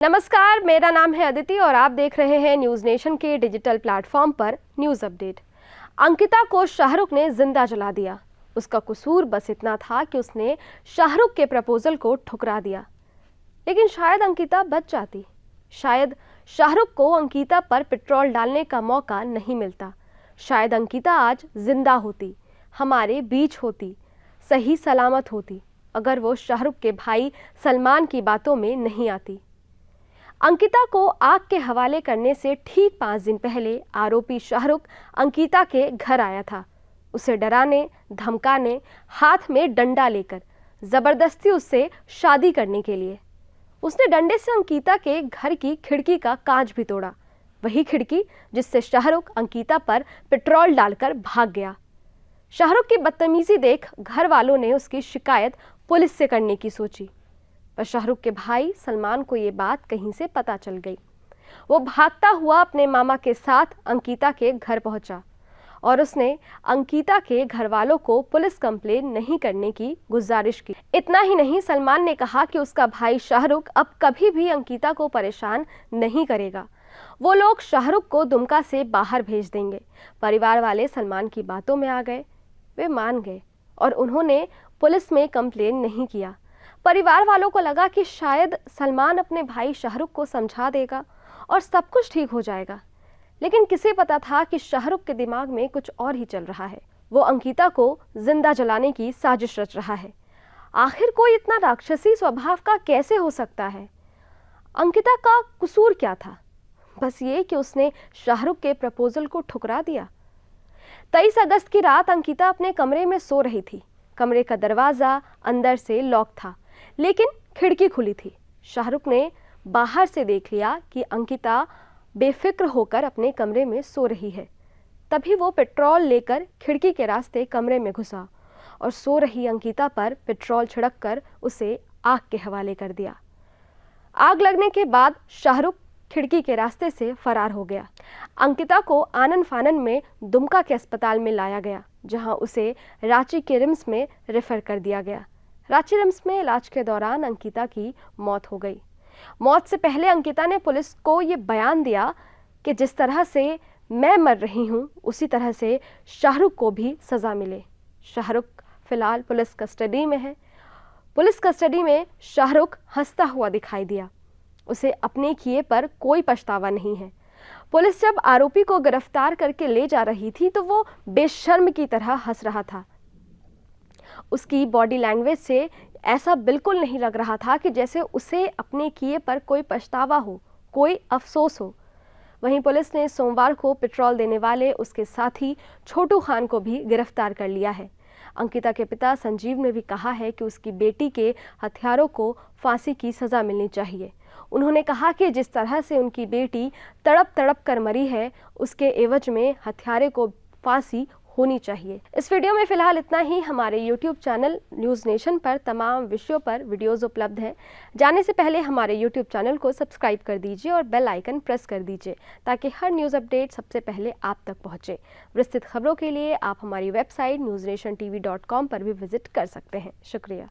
नमस्कार, मेरा नाम है अदिति और आप देख रहे हैं न्यूज़ नेशन के डिजिटल प्लेटफॉर्म पर न्यूज़ अपडेट। अंकिता को शाहरुख ने जिंदा जला दिया। उसका कसूर बस इतना था कि उसने शाहरुख के प्रपोजल को ठुकरा दिया। लेकिन शायद अंकिता बच जाती, शायद शाहरुख को अंकिता पर पेट्रोल डालने का मौका नहीं मिलता, शायद अंकिता आज जिंदा होती, हमारे बीच होती, सही सलामत होती, अगर वो शाहरुख के भाई सलमान की बातों में नहीं आती। अंकिता को आग के हवाले करने से ठीक 5 दिन पहले आरोपी शाहरुख अंकिता के घर आया था, उसे डराने, धमकाने, हाथ में डंडा लेकर जबरदस्ती उससे शादी करने के लिए। उसने डंडे से अंकिता के घर की खिड़की का कांच भी तोड़ा, वही खिड़की जिससे शाहरुख अंकिता पर पेट्रोल डालकर भाग गया। शाहरुख की बदतमीजी देख घर वालों ने उसकी शिकायत पुलिस से करने की सोची, पर शाहरुख के भाई सलमान को ये बात कहीं से पता चल गई। वो भागता हुआ अपने मामा के साथ अंकिता के घर पहुंचा और उसने अंकिता के घर वालों को पुलिस कंप्लेन नहीं करने की गुजारिश की। इतना ही नहीं, सलमान ने कहा कि उसका भाई शाहरुख अब कभी भी अंकिता को परेशान नहीं करेगा, वो लोग शाहरुख को दुमका से बाहर भेज देंगे। परिवार वाले सलमान की बातों में आ गए, वे मान गए और उन्होंने पुलिस में कंप्लेन नहीं किया। परिवार वालों को लगा कि शायद सलमान अपने भाई शाहरुख को समझा देगा और सब कुछ ठीक हो जाएगा, लेकिन किसे पता था कि शाहरुख के दिमाग में कुछ और ही चल रहा है। वो अंकिता को जिंदा जलाने की साजिश रच रहा है। आखिर कोई इतना राक्षसी स्वभाव का कैसे हो सकता है? अंकिता का कसूर क्या था? बस ये कि उसने शाहरुख के प्रपोजल को ठुकरा दिया। 23 अगस्त की रात अंकिता अपने कमरे में सो रही थी। कमरे का दरवाजा अंदर से लॉक था, लेकिन खिड़की खुली थी। शाहरुख ने बाहर से देख लिया कि अंकिता बेफिक्र होकर अपने कमरे में सो रही है। तभी वो पेट्रोल लेकर खिड़की के रास्ते कमरे में घुसा और सो रही अंकिता पर पेट्रोल छिड़ककर उसे आग के हवाले कर दिया। आग लगने के बाद शाहरुख खिड़की के रास्ते से फरार हो गया। अंकिता को आनन फानन में दुमका के अस्पताल में लाया गया, जहां उसे रांची के रिम्स में रेफर कर दिया गया। रांची रिम्स में इलाज के दौरान अंकिता की मौत हो गई। मौत से पहले अंकिता ने पुलिस को ये बयान दिया कि जिस तरह से मैं मर रही हूं, उसी तरह से शाहरुख को भी सजा मिले। शाहरुख फिलहाल पुलिस कस्टडी में है। पुलिस कस्टडी में शाहरुख हंसता हुआ दिखाई दिया। उसे अपने किए पर कोई पछतावा नहीं है। पुलिस जब आरोपी को गिरफ्तार करके ले जा रही थी तो वो बेशर्म की तरह हंस रहा था। उसकी बॉडी लैंग्वेज से ऐसा बिल्कुल नहीं लग रहा था कि जैसे उसे अपने किए पर कोई पछतावा हो, कोई अफसोस हो। वहीं पुलिस ने सोमवार को पेट्रोल देने वाले उसके साथी छोटू खान को भी गिरफ्तार कर लिया है। अंकिता के पिता संजीव ने भी कहा है कि उसकी बेटी के हत्यारों को फांसी की सजा मिलनी चाहिए। उन्होंने कहा कि जिस तरह से उनकी बेटी तड़प तड़प कर मरी है, उसके एवज में हत्यारे को फांसी होनी चाहिए। इस वीडियो में फिलहाल इतना ही। हमारे YouTube चैनल न्यूज़ नेशन पर तमाम विषयों पर वीडियोस उपलब्ध हैं। जाने से पहले हमारे YouTube चैनल को सब्सक्राइब कर दीजिए और बेल आइकन प्रेस कर दीजिए, ताकि हर न्यूज़ अपडेट सबसे पहले आप तक पहुंचे। विस्तृत खबरों के लिए आप हमारी वेबसाइट newsnationtv.com पर भी विजिट कर सकते हैं। शुक्रिया।